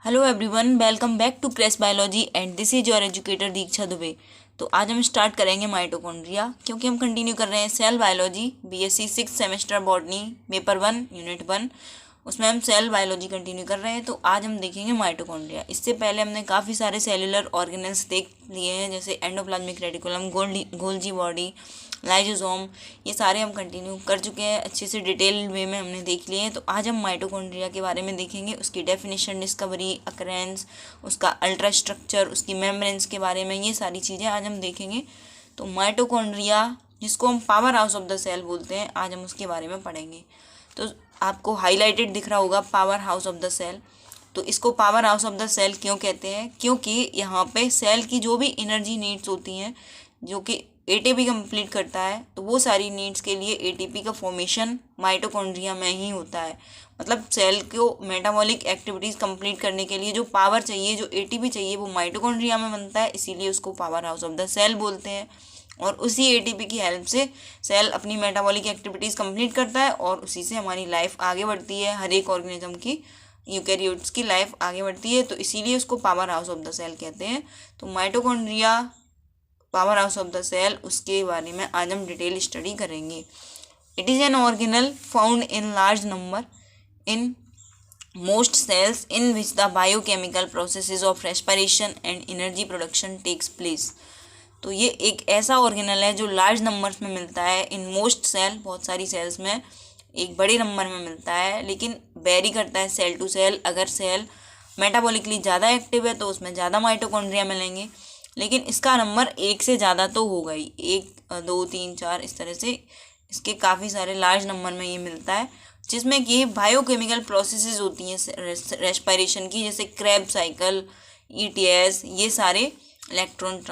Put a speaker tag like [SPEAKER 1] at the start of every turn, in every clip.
[SPEAKER 1] Hello everyone, welcome back to क्रेस biology and this is your educator Diksha Dubey. तो आज हम स्टार्ट करेंगे माइटोकॉन्ड्रिया, क्योंकि हम कंटिन्यू कर रहे हैं cell biology BSc 6 semester botany paper 1 unit 1। उसमें हम सेल बायोलॉजी कंटिन्यू कर रहे हैं। तो आज हम देखेंगे माइटोकॉन्ड्रिया। इससे पहले हमने काफ़ी सारे सेलुलर ऑर्गेनल्स देख लिए हैं, जैसे endoplasmic reticulum, Golgi body, lysosome. ये सारे हम कंटिन्यू कर चुके हैं, अच्छे से डिटेल वे में हमने देख लिए हैं। तो आज हम माइटोकॉन्ड्रिया के बारे में देखेंगे, उसकी डेफिनेशन, डिस्कवरी, अकरेंस, उसका अल्ट्रा स्ट्रक्चर, उसकी मेम्ब्रेन्स के बारे में, ये सारी चीज़ें आज हम देखेंगे। तो माइटोकॉन्ड्रिया, जिसको हम power house of the cell बोलते हैं, आज हम उसके बारे में पढ़ेंगे। तो आपको हाईलाइटेड दिख रहा होगा power house of the cell. तो इसको power house of the cell क्यों कहते हैं? क्योंकि यहाँ पे सेल की जो भी एनर्जी नीड्स होती हैं, जो कि एटीपी कंप्लीट करता है, तो वो सारी नीड्स के लिए एटीपी का फॉर्मेशन माइटोकॉन्ड्रिया में ही होता है। मतलब सेल को मेटाबॉलिक एक्टिविटीज़ कंप्लीट करने के लिए जो पावर चाहिए, जो एटीपी चाहिए, वो माइटोकॉन्ड्रिया में बनता है, इसीलिए उसको power house of the cell बोलते हैं। और उसी एटीपी की हेल्प से सेल अपनी मेटाबॉलिक एक्टिविटीज़ कंप्लीट करता है और उसी से हमारी लाइफ आगे बढ़ती है। हर एक ऑर्गेनिज्म की, यूकैरियोट्स की लाइफ आगे बढ़ती है, तो इसीलिए उसको power house of the cell कहते हैं। तो mitochondria power house of the cell, उसके बारे में आज हम डिटेल स्टडी करेंगे। It is an organelle found in large number in most cells in which the biochemical processes of respiration and energy production takes place. तो ये एक ऐसा ऑर्गेनल है जो लार्ज नंबर्स में मिलता है इन मोस्ट सेल, बहुत सारी सेल्स में एक बड़े नंबर में मिलता है, लेकिन वेरी करता है सेल टू सेल। अगर सेल मेटाबॉलिकली ज़्यादा एक्टिव है तो उसमें ज़्यादा माइटोकॉन्ड्रिया मिलेंगे, लेकिन इसका नंबर एक से ज़्यादा तो होगा ही, 1 2 3 4 इस तरह से इसके काफ़ी सारे लार्ज नंबर में ये मिलता है, जिसमें कि बायोकेमिकल प्रोसेसेस होती हैं रेस्पिरेशन की, जैसे क्रेब साइकिल, ईटीएस, ये सारे इलेक्ट्रॉन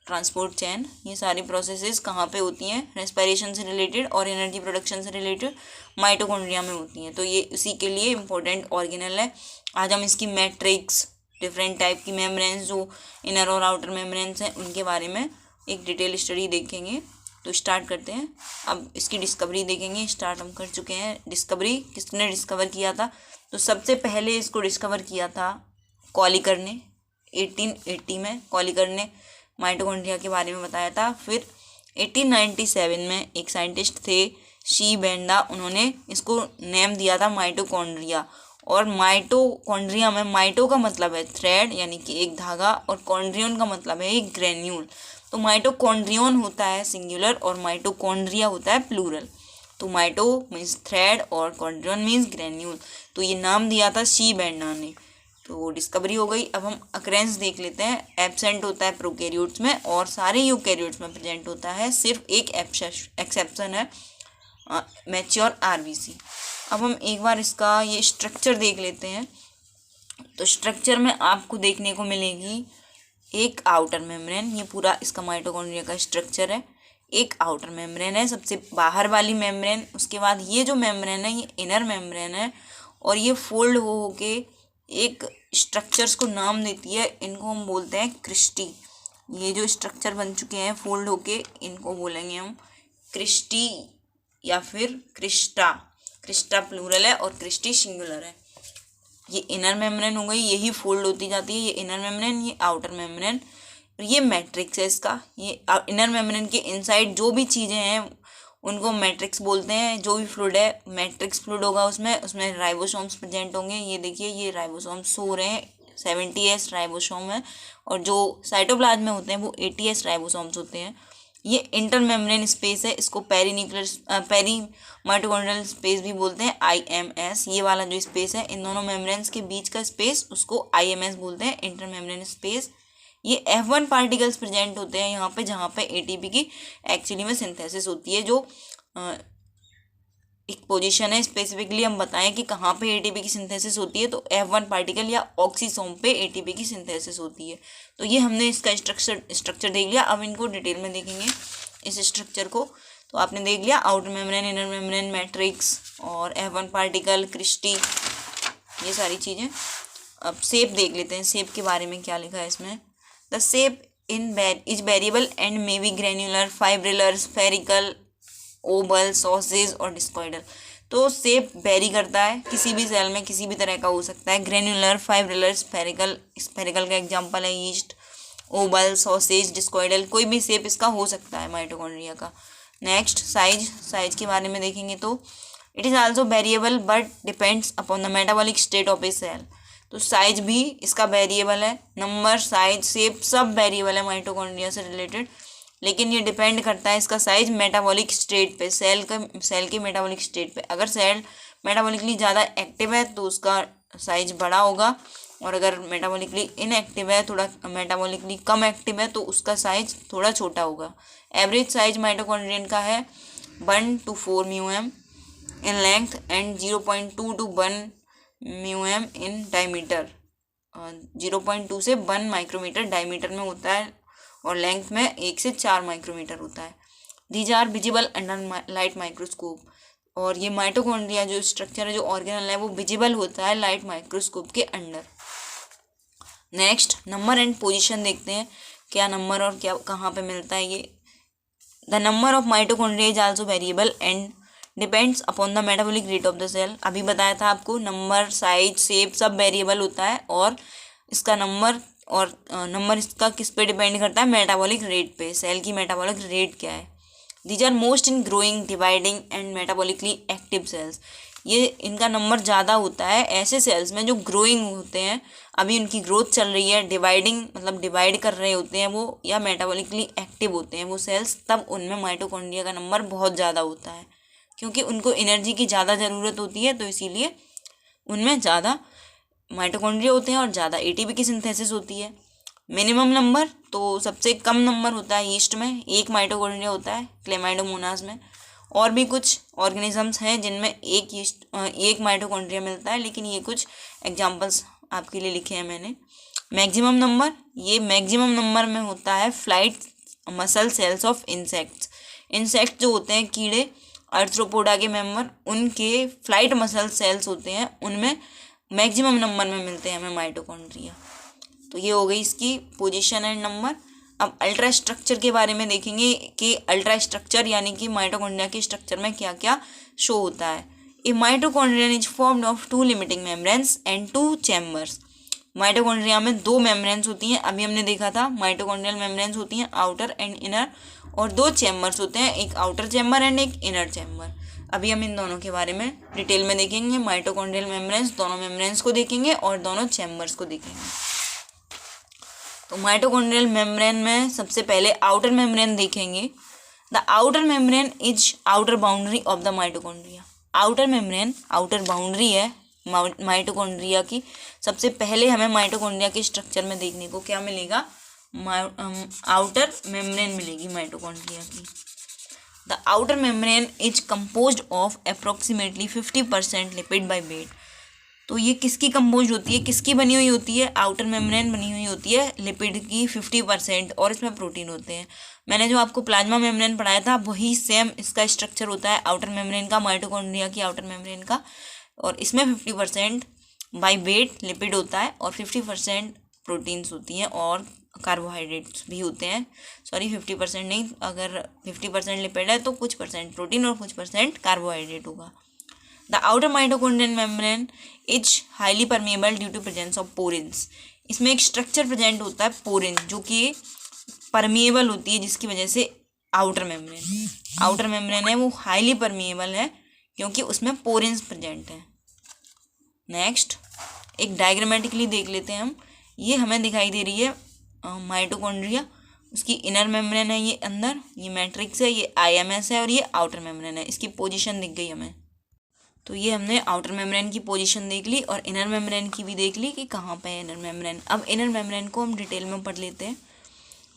[SPEAKER 1] ट्रांसपोर्ट चैन, ये सारी प्रोसेसेस कहाँ पे होती हैं? रेस्पिरेशन से रिलेटेड और एनर्जी प्रोडक्शन से रिलेटेड माइटोकॉन्ड्रिया में होती हैं। तो ये उसी के लिए इम्पोर्टेंट ऑर्गेनल है। आज हम इसकी मैट्रिक्स, डिफरेंट टाइप की मेम्ब्रेन्स, जो इनर और आउटर मेम्ब्रेन्स हैं, उनके बारे में एक डिटेल स्टडी देखेंगे। तो स्टार्ट करते हैं। अब इसकी डिस्कवरी देखेंगे। स्टार्ट हम कर चुके हैं। डिस्कवरी किसने डिस्कवर किया था? तो सबसे पहले इसको डिस्कवर किया था कॉलिकर ने, 1880 में कॉलिकर ने माइटोकॉन्ड्रिया के बारे में बताया था। फिर 1897 में एक साइंटिस्ट थे, शी बेंडा, उन्होंने इसको नेम दिया था माइटोकॉन्ड्रिया। और माइटोकॉन्ड्रिया में माइटो का मतलब है थ्रेड, यानी कि एक धागा, और कॉन्ड्रियन का मतलब है एक ग्रेन्यूल। तो माइटोकॉन्ड्रियन होता है सिंगुलर और माइटोकॉन्ड्रिया होता है प्लूरल। तो माइटो मीन्स थ्रेड और कॉन्ड्रियन मीन्स ग्रेन्यूल। तो ये नाम दिया था शी बेंडा ने। तो डिस्कवरी हो गई। अब हम अक्रेंस देख लेते हैं। एब्सेंट होता है प्रोकैरियोट्स में और सारे यूकैरियोट्स में प्रेजेंट होता है, सिर्फ एक एक्सेप्शन है, मैच्योर आरबीसी। अब हम एक बार इसका ये स्ट्रक्चर देख लेते हैं। तो स्ट्रक्चर में आपको देखने को मिलेगी एक आउटर मेम्ब्रेन, ये पूरा इसका माइटोकॉन्ड्रिया का स्ट्रक्चर है। एक आउटर मेम्ब्रेन है, सबसे बाहर वाली मेम्ब्रेन। उसके बाद ये जो मेम्ब्रेन है, ये इनर मेम्ब्रेन है, और ये फोल्ड हो के एक स्ट्रक्चर्स को नाम देती है। इनको हम बोलते हैं क्रिस्टी। ये जो स्ट्रक्चर बन चुके हैं फोल्ड होके, इनको बोलेंगे हम क्रिस्टी या फिर क्रिस्टा। क्रिस्टा प्लूरल है और क्रिस्टी सिंगुलर है। ये इनर मेम्ब्रेन हो गई, यही फोल्ड होती जाती है। ये इनर मेम्ब्रेन, ये आउटर मेम्ब्रेन, और ये मैट्रिक्स है इसका। ये इनर मेम्ब्रेन के इनसाइड जो भी चीज़ें हैं उनको मैट्रिक्स बोलते हैं। जो भी फ्लूइड है मैट्रिक्स फ्लूइड होगा, उसमें राइबोसोम्स प्रेजेंट होंगे। ये देखिए, ये राइबोसोम्स हो रहे हैं, 70S राइबोसोम है, और जो साइटोप्लाज्म में होते हैं वो 80S राइबोसोम्स होते हैं। ये इंटर मेम्ब्रेन स्पेस है, इसको पेरी माइटोकॉन्ड्रियल स्पेस भी बोलते हैं, IMS। ये वाला जो स्पेस है, इन दोनों मेम्ब्रेन्स के बीच का स्पेस, उसको IMS बोलते हैं, इंटर मेम्ब्रेन स्पेस। ये F1 पार्टिकल्स प्रेजेंट होते हैं यहाँ पे, जहाँ पे एटीपी की एक्चुअली में सिंथेसिस होती है। जो एक पोजीशन है, स्पेसिफिकली हम बताएं कि कहाँ पे एटीपी की सिंथेसिस होती है, तो F1 पार्टिकल या ऑक्सीसोम पे एटीपी की सिंथेसिस होती है। तो ये हमने इसका स्ट्रक्चर देख लिया। अब इनको डिटेल में देखेंगे इस स्ट्रक्चर को। तो आपने देख लिया outer membrane, inner membrane, matrix और F1 पार्टिकल, क्रिस्टी, ये सारी चीज़ें। अब शेप देख लेते हैं, शेप के बारे में क्या लिखा है इसमें। The shape is variable and may be granular, fibrillary, spherical, Oval, sausage और डिस्कॉइडल। तो शेप वेरी करता है, किसी भी सेल में किसी भी तरह का हो सकता है। ग्रेन्युलर, फाइब्रिलर, स्फेरिकल का एग्जांपल है यीस्ट, ओवल, सॉसेज, डिस्कॉइडल, कोई भी शेप इसका हो सकता है माइटोकॉन्ड्रिया का। नेक्स्ट साइज के बारे में देखेंगे तो it is also variable but depends upon the metabolic state of a cell. तो साइज भी इसका वेरिएबल है, नंबर, साइज, शेप सब वेरिएबल है माइटोकॉन्ड्रिया से रिलेटेड, लेकिन ये डिपेंड करता है इसका साइज मेटाबॉलिक स्टेट पे, सेल के मेटाबॉलिक स्टेट पे। अगर सेल मेटाबॉलिकली ज़्यादा एक्टिव है तो उसका साइज बड़ा होगा, और अगर मेटाबॉलिकली इनएक्टिव है, थोड़ा मेटाबॉलिकली कम एक्टिव है, तो उसका साइज थोड़ा छोटा होगा। एवरेज साइज माइटोकॉन्ड्रियन का है 1 to 4 μm in length and 0.2 to 1 μm in diameter. 0.2 से 1 माइक्रोमीटर डायमीटर में होता है, और लेंथ में 1 से 4 माइक्रोमीटर होता है। These are visible under light microscope. और ये माइटोकॉन्ड्रिया जो स्ट्रक्चर है, जो ऑर्गेनल है, वो विजिबल होता है लाइट माइक्रोस्कोप के under. Next number and position देखते हैं, क्या नंबर और क्या कहाँ पे मिलता है ये। The number of mitochondria is also variable and depends upon the metabolic rate of the cell. अभी बताया था आपको, नंबर, साइज, शेप सब वेरिएबल होता है, और इसका नंबर इसका किस पे डिपेंड करता है, मेटाबॉलिक रेट पे। सेल की मेटाबॉलिक रेट क्या है। These are most in growing, dividing and metabolically active cells. ये इनका नंबर ज़्यादा होता है ऐसे सेल्स में जो ग्रोइंग होते हैं, अभी उनकी ग्रोथ चल रही है। डिवाइडिंग मतलब डिवाइड कर रहे होते हैं वो, या मेटाबॉलिकली एक्टिव होते हैं वो सेल्स, तब उनमें माइटोकॉन्ड्रिया का नंबर बहुत ज़्यादा होता है, क्योंकि उनको एनर्जी की ज़्यादा ज़रूरत होती है, तो इसीलिए उनमें ज़्यादा माइटोकॉन्ड्रिया होते हैं और ज़्यादा एटीपी की सिंथेसिस होती है। मिनिमम नंबर तो सबसे कम नंबर होता है यीस्ट में, 1 माइटोकॉन्ड्रिया होता है क्लेमाइडोमोनास में। और भी कुछ ऑर्गेनिजम्स हैं जिनमें एक माइटोकॉन्ड्रिया मिलता है, लेकिन ये कुछ एग्जांपल्स आपके लिए लिखे हैं मैंने। मैक्सिमम नंबर, ये मैक्सिमम नंबर में होता है flight muscle cells of insect जो होते हैं कीड़े, आर्थ्रोपोडा के मेंबर, उनके फ्लाइट मसल सेल्स होते हैं, उनमें मैक्सिमम नंबर में मिलते हैं हमें माइटोकॉन्ड्रिया। तो ये हो गई इसकी पोजीशन एंड नंबर। अब अल्ट्रा स्ट्रक्चर के बारे में देखेंगे कि अल्ट्रा स्ट्रक्चर यानी कि माइटोकॉन्ड्रिया के स्ट्रक्चर में क्या क्या शो होता है। A mitochondrion is formed of 2 limiting membranes and 2 chambers. Mitochondria में 2 मेम्ब्रेन्स होती हैं, अभी हमने देखा था माइटोकॉन्ड्रियल मेम्ब्रेन्स होती हैं आउटर एंड इनर, और 2 चैम्बर्स होते हैं, एक आउटर चैम्बर एंड एक इनर चैम्बर। अभी हम इन दोनों के बारे में डिटेल में देखेंगे। माइटोकॉन्ड्रियल मेम्ब्रेन्स, दोनों मेम्ब्रेन्स को देखेंगे और दोनों चैम्बर्स को देखेंगे। तो माइटोकॉन्ड्रियल मेम्ब्रेन में सबसे पहले आउटर मेम्ब्रेन देखेंगे। The outer membrane is outer boundary of the mitochondria. Outer membrane outer boundary है माइटोकॉन्ड्रिया की। सबसे पहले हमें माइटोकॉन्ड्रिया के स्ट्रक्चर में देखने को क्या मिलेगा, आउटर मेम्ब्रेन मिलेगी माइटोकॉन्ड्रिया की। The outer membrane is composed of approximately 50% lipid by weight. तो ये किसकी कंपोज होती है, किसकी बनी हुई होती है, आउटर मेम्ब्रेन बनी हुई होती है लिपिड की 50%, और इसमें प्रोटीन होते हैं। मैंने जो आपको प्लाज्मा मेम्ब्रेन पढ़ाया था वही सेम इसका स्ट्रक्चर होता है आउटर मेम्ब्रेन का, माइटोकॉन्ड्रिया की आउटर मेम्ब्रेन का, और इसमें 50% बाय वेट लिपिड होता है और 50% प्रोटीन्स होती हैं और कार्बोहाइड्रेट्स भी होते हैं। सॉरी 50% नहीं, अगर 50% लिपिड है तो कुछ परसेंट प्रोटीन और कुछ परसेंट कार्बोहाइड्रेट होगा। The outer mitochondrial membrane is highly permeable due to presence of porins. इसमें एक स्ट्रक्चर प्रेजेंट होता है पोरिन, जो कि परमेबल होती है, जिसकी वजह से आउटर मेम्ब्रेन है वो हाईली परमेबल है क्योंकि उसमें पोरिन्स प्रेजेंट हैं। नेक्स्ट एक डायग्रामेटिकली देख लेते हैं हम। ये हमें दिखाई दे रही है माइटोकॉन्ड्रिया, उसकी इनर मेम्ब्रेन है ये अंदर, ये मैट्रिक्स है, ये IMS है, और ये आउटर मेम्ब्रेन है। इसकी पोजीशन दिख गई हमें। तो ये हमने आउटर मेम्ब्रेन की पोजीशन देख ली और इनर मेम्ब्रेन की भी देख ली कि कहाँ पे है इनर मेम्ब्रेन। अब इनर मेम्ब्रेन को हम डिटेल में पढ़ लेते हैं।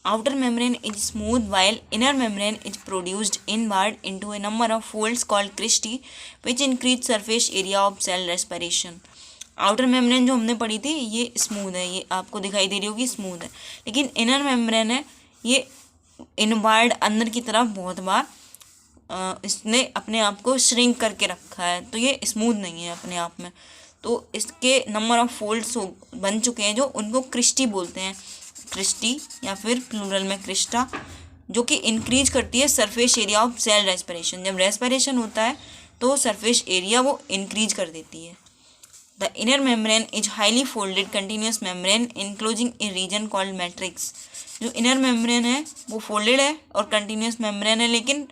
[SPEAKER 1] Outer membrane is smooth while inner membrane is produced inward into a number of folds called cristae which increase surface area of cell respiration. Outer membrane जो हमने पढ़ी थी ये स्मूथ है, ये आपको दिखाई दे रही होगी स्मूथ है, लेकिन इनर मेम्ब्रेन है ये इनवर्ड अंदर की तरफ बहुत बार इसने अपने आप को श्रिंक करके रखा है, तो ये स्मूथ नहीं है अपने आप में। तो इसके नंबर ऑफ फोल्ड्स बन चुके हैं जो उनको क्रिस्टी बोलते हैं, क्रिस्टी या फिर प्लूरल में क्रिस्टा, जो कि इंक्रीज करती है surface area of cell respiration. जब रेस्पिरेशन होता है तो सरफेस एरिया वो इंक्रीज कर देती है। The inner membrane is highly folded continuous membrane enclosing A reason called matrix. जो इनर मेम्ब्रेन है वो फोल्डेड है और कंटिन्यूस मेम्ब्रेन है, लेकिन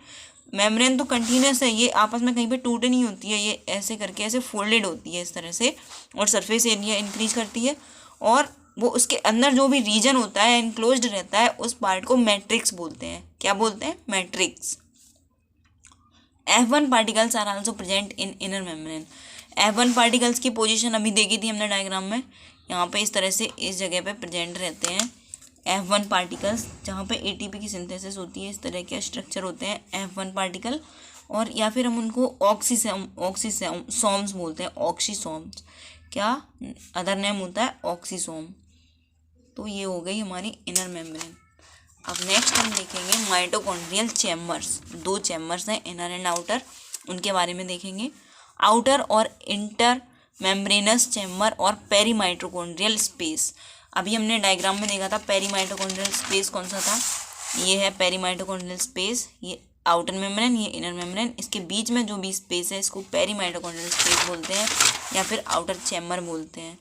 [SPEAKER 1] मेम्ब्रेन तो कंटिन्यूस है, ये आपस में कहीं पे टूट नहीं होती है, ये ऐसे करके ऐसे फोल्डेड होती है इस तरह से, और सरफेस एरिया इंक्रीज करती है। और वो उसके अंदर जो भी रीजन होता है इनक्लोज्ड रहता है उस पार्ट को मैट्रिक्स बोलते हैं। क्या बोलते हैं? Matrix. F1 particles are also present in inner membrane. F1 particles की पोजीशन अभी देखी थी हमने डायग्राम में, यहाँ पे इस तरह से इस जगह पे प्रेजेंट रहते हैं F1 पार्टिकल्स, जहाँ पे ATP की सिंथेसिस होती है। इस तरह के स्ट्रक्चर होते हैं F1 पार्टिकल, और या फिर हम उनको ऑक्सीसोम्स बोलते हैं, ऑक्सीसोम्स। क्या अदर नेम होता है? ऑक्सीसोम। तो ये हो गई हमारी इनर मेम्ब्रेन। अब नेक्स्ट हम देखेंगे माइटोकॉन्ड्रियल चैम्बर्स। 2 चैम्बर्स हैं, इनर एंड आउटर, उनके बारे में देखेंगे। आउटर और इंटर मेम्ब्रेनस चैम्बर और पेरी माइटोकॉन्ड्रियल स्पेस। अभी हमने डायग्राम में देखा था पेरी माइटोकॉन्ड्रियल स्पेस कौन सा था, ये है पेरी माइटोकॉन्ड्रियल स्पेस। ये आउटर मेम्ब्रेन, ये इनर मेम्ब्रेन, इसके बीच में जो भी स्पेस है इसको पेरी माइटोकॉन्ड्रियल स्पेस बोलते हैं या फिर आउटर चैम्बर बोलते हैं।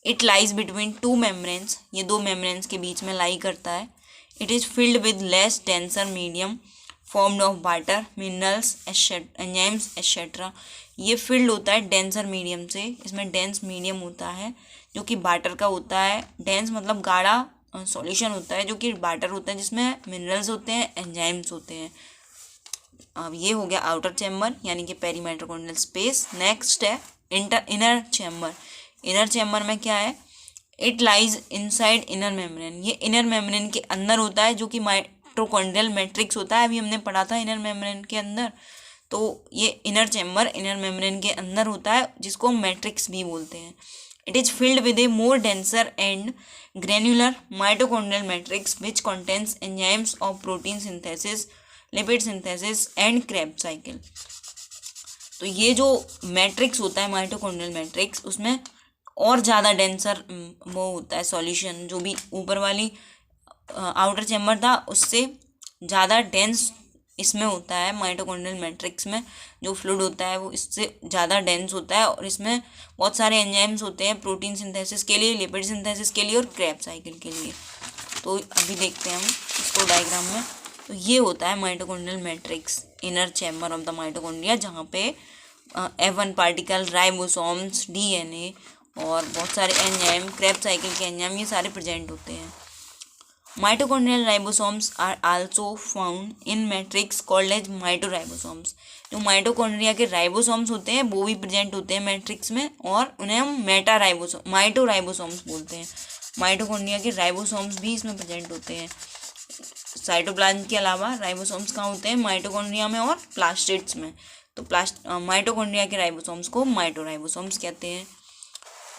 [SPEAKER 1] इट लाइज बिटवीन 2 मेम्ब्रेन्स, ये 2 मेम्ब्रेन्स के बीच में लाई करता है। It is filled with less denser medium formed of water, minerals, enzymes, etc. ये filled होता है denser medium से, इसमें dense medium होता है जो कि वाटर का होता है। dense मतलब गाढ़ा सॉल्यूशन होता है जो कि वाटर होता है, जिसमें मिनरल्स होते हैं, एंजाइम्स होते हैं। अब ये हो गया आउटर चैम्बर यानी कि पेरी माइटोकॉन्ड्रियल स्पेस। नेक्स्ट है इनर चैम्बर। इनर चैम्बर में क्या है? It lies inside inner membrane, ये इनर मेम्ब्रेन के अंदर होता है जो कि माइटोकॉन्ड्रियल मैट्रिक्स होता है। अभी हमने पढ़ा था इनर मेम्ब्रेन के अंदर, तो ये इनर चैम्बर इनर मेम्ब्रेन के अंदर होता है जिसको मैट्रिक्स भी बोलते हैं। It is filled with A more denser and granular mitochondrial matrix which contains enzymes of protein synthesis, lipid synthesis and Krebs cycle. तो ये जो मैट्रिक्स होता है माइटोकॉन्ड्रियल मैट्रिक्स, उसमें और ज़्यादा डेंसर वो होता है सॉल्यूशन, जो भी ऊपर वाली आउटर चैम्बर था उससे ज़्यादा डेंस इसमें होता है। माइटोकॉन्ड्रियल मैट्रिक्स में जो फ्लूइड होता है वो इससे ज़्यादा डेंस होता है, और इसमें बहुत सारे एंजाइम्स होते हैं प्रोटीन सिंथेसिस के लिए, लिपिड सिंथेसिस के लिए और क्रेब्स साइकिल के लिए। तो अभी देखते हैं हम इसको डायग्राम में। तो ये होता है mitochondrial matrix, inner chamber of the mitochondria, जहाँ पे F1 पार्टिकल, राइबोसोम्स, DNA और बहुत सारे एंजाइम, क्रेब्स साइकिल के एंजाइम, ये सारे प्रेजेंट होते हैं। Mitochondrial ribosomes are also found in matrix called as mitoribosomes. जो माइटोकॉन्ड्रिया के राइबोसोम्स होते हैं वो भी प्रेजेंट होते हैं मैट्रिक्स में, और उन्हें हम माइटोराइबोसोम्स बोलते हैं। माइटोकॉन्ड्रिया के राइबोसोम्स भी इसमें प्रेजेंट होते हैं। साइटोप्लाज्म के अलावा राइबोसोम्स कहाँ होते हैं? माइटोकॉन्ड्रिया में और प्लास्टिड्स में। तो माइटोकॉन्ड्रिया के राइबोसोम्स को माइटोराइबोसोम्स कहते हैं।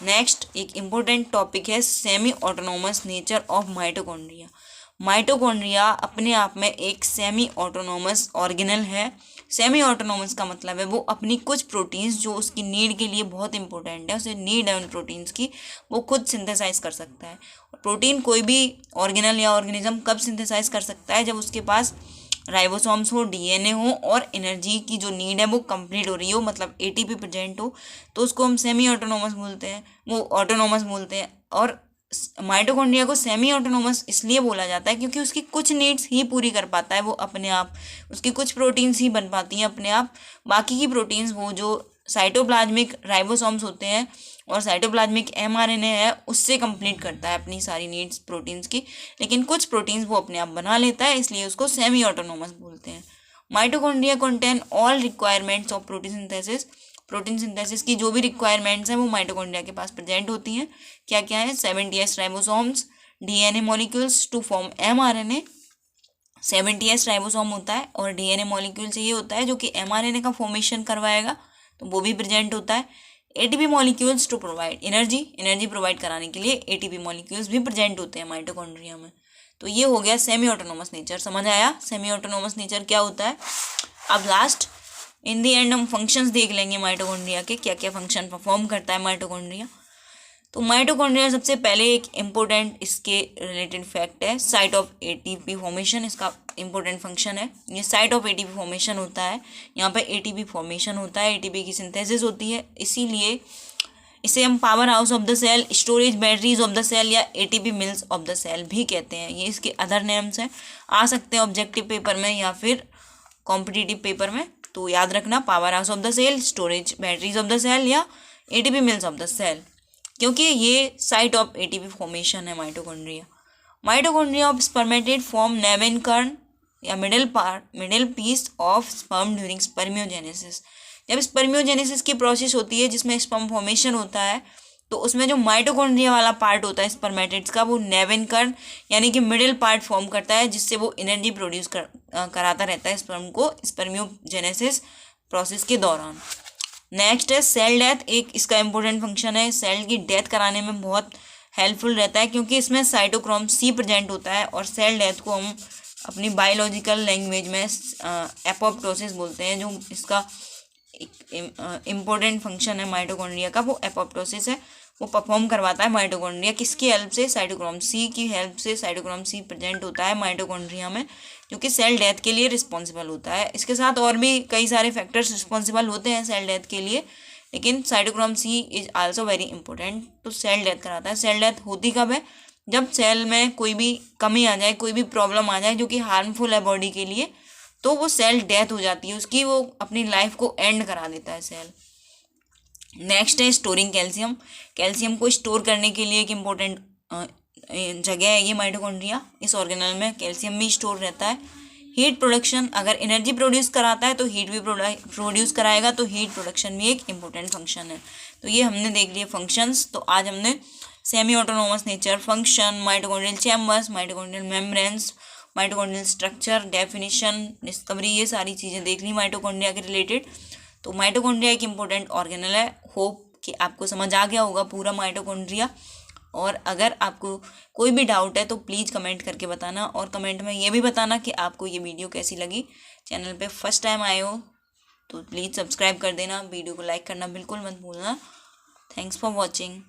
[SPEAKER 1] नेक्स्ट एक इम्पोर्टेंट टॉपिक है semi autonomous nature of mitochondria. Mitochondria अपने आप में एक सेमी ऑटोनोमस ऑर्गेनल है। सेमी ऑटोनोमस का मतलब है वो अपनी कुछ प्रोटीन्स जो उसकी नीड के लिए बहुत इंपॉर्टेंट है, उसे नीड है उन प्रोटीन्स की, वो खुद सिंथेसाइज कर सकता है। प्रोटीन कोई भी ऑर्गेनल या ऑर्गेनिज्म कब सिंथेसाइज कर सकता है? जब उसके पास राइबोसोम्स हो, DNA हो और एनर्जी की जो नीड है वो कंप्लीट हो रही हो, मतलब ATP प्रेजेंट हो, तो उसको हम सेमी ऑटोनोमस बोलते हैं, वो ऑटोनोमस बोलते हैं। और माइटोकॉन्ड्रिया को सेमी ऑटोनोमस इसलिए बोला जाता है क्योंकि उसकी कुछ नीड्स ही पूरी कर पाता है वो अपने आप, उसकी कुछ प्रोटीन्स ही बन पाती हैं अपने आप, बाकी की प्रोटीन्स वो जो साइटोप्लाज्मिक राइबोसोम्स होते हैं और साइटोप्लाज्मिक mRNA है उससे कंप्लीट करता है अपनी सारी नीड्स प्रोटीन्स की, लेकिन कुछ प्रोटीन्स वो अपने आप बना लेता है, इसलिए उसको सेमी ऑटोनोमस बोलते हैं। Mitochondria contain all requirements of protein synthesis. Protein synthesis की जो भी रिक्वायरमेंट्स हैं वो माइटोकॉन्ड्रिया के पास प्रेजेंट होती हैं। क्या क्या है? 70S ribosomes, DNA molecules to form mRNA। 70S ribosome होता है और DNA मॉलिक्यूल चाहिए होता है जो कि mRNA का फॉर्मेशन करवाएगा, तो वो भी प्रेजेंट होता है। ATP molecules to provide energy provide कराने के लिए ATP मॉलिक्यूल्स भी प्रेजेंट होते हैं माइटोकॉन्ड्रिया में। तो ये हो गया सेमी ऑटोनोमस नेचर। समझ आया सेमी ऑटोनोमस नेचर क्या होता है? अब लास्ट इन दी एंड हम फंक्शंस देख लेंगे माइटोकॉन्ड्रिया के, क्या क्या फंक्शन परफॉर्म करता है माइटोकॉन्ड्रिया। तो माइटोकॉन्ड्रिया सबसे पहले एक इम्पोर्टेंट इसके रिलेटेड फैक्ट है, साइट ऑफ एटीपी फॉर्मेशन इसका इम्पोर्टेंट फंक्शन है। ये साइट ऑफ एटीपी फॉर्मेशन होता है, यहाँ पे एटीपी फॉर्मेशन होता है, एटीपी की सिंथेसिस होती है, इसीलिए इसे हम power house of the cell, storage batteries of the cell या ATP mills of the cell भी कहते हैं। ये इसके अदर नेम्स हैं, आ सकते हैं ऑब्जेक्टिव पेपर में या फिर कॉम्पिटिटिव पेपर में। तो याद रखना, power house of the cell, storage batteries of the cell या ATP mills of the cell, क्योंकि ये साइट ऑफ एटीपी फॉर्मेशन है mitochondria. Mitochondria of spermatid form nebenkern या middle piece of sperm during spermiogenesis. जब spermiogenesis की process होती है जिसमें स्पर्म फॉर्मेशन होता है, तो उसमें जो माइटोकॉन्ड्रिया वाला पार्ट होता है स्पर्मेटिड्स का, वो नेवेन कर्न यानी कि मिडिल पार्ट फॉर्म करता है, जिससे वो एनर्जी प्रोड्यूस कराता रहता है स्पर्म को स्पर्मियोजेनेसिस प्रोसेस के दौरान। नेक्स्ट है सेल डेथ, एक इसका इम्पोर्टेंट फंक्शन है, सेल की डेथ कराने में बहुत हेल्पफुल रहता है, क्योंकि इसमें साइटोक्रोम C प्रेजेंट होता है। और सेल डेथ को हम अपनी बायोलॉजिकल लैंग्वेज में एपोप्टोसिस बोलते हैं। जो इसका इम्पोर्टेंट फंक्शन है माइटोकॉन्ड्रिया का, वो एपोप्टोसिस है, वो परफॉर्म करवाता है माइटोकॉन्ड्रिया। किसकी हेल्प से? साइटोक्रोम C की हेल्प से। साइटोक्रोम C प्रेजेंट होता है माइटोकॉन्ड्रिया में, जो कि सेल डेथ के लिए रिस्पॉन्सिबल होता है। इसके साथ और भी कई सारे फैक्टर्स रिस्पॉन्सिबल होते हैं सेल डेथ के लिए, लेकिन cytochrome C is also very important. तो सेल डेथ कराता है। सेल डेथ होती कब है? जब सेल में कोई भी कमी आ जाए, कोई भी प्रॉब्लम आ जाए जो कि हार्मफुल है बॉडी के लिए, तो वो सेल डेथ हो जाती है उसकी, वो अपनी लाइफ को एंड करा देता है सेल। नेक्स्ट है स्टोरिंग कैल्शियम। कैल्शियम को स्टोर करने के लिए एक इम्पोर्टेंट जगह है ये माइटोकॉन्ड्रिया। इस ऑर्गेनल में कैल्शियम भी स्टोर रहता है। हीट प्रोडक्शन, अगर एनर्जी प्रोड्यूस कराता है तो हीट भी प्रोड्यूस कराएगा, तो हीट प्रोडक्शन भी एक इम्पोर्टेंट फंक्शन है। तो ये हमने देख लिए फंक्शंस। तो आज हमने semi autonomous nature, function, mitochondrial chambers, mitochondrial membranes, mitochondrial structure, definition, discovery, ये सारी चीज़ें देख ली माइटोकॉन्ड्रिया के रिलेटेड। तो माइटोकॉन्ड्रिया एक इम्पोर्टेंट ऑर्गेनल है। होप कि आपको समझ आ गया होगा पूरा माइटोकॉन्ड्रिया। और अगर आपको कोई भी डाउट है तो प्लीज़ कमेंट करके बताना, और कमेंट में ये भी बताना कि आपको ये वीडियो कैसी लगी। चैनल पे फर्स्ट टाइम आए हो तो प्लीज़ सब्सक्राइब कर देना, वीडियो को लाइक करना बिल्कुल मत भूलना। Thanks for watching.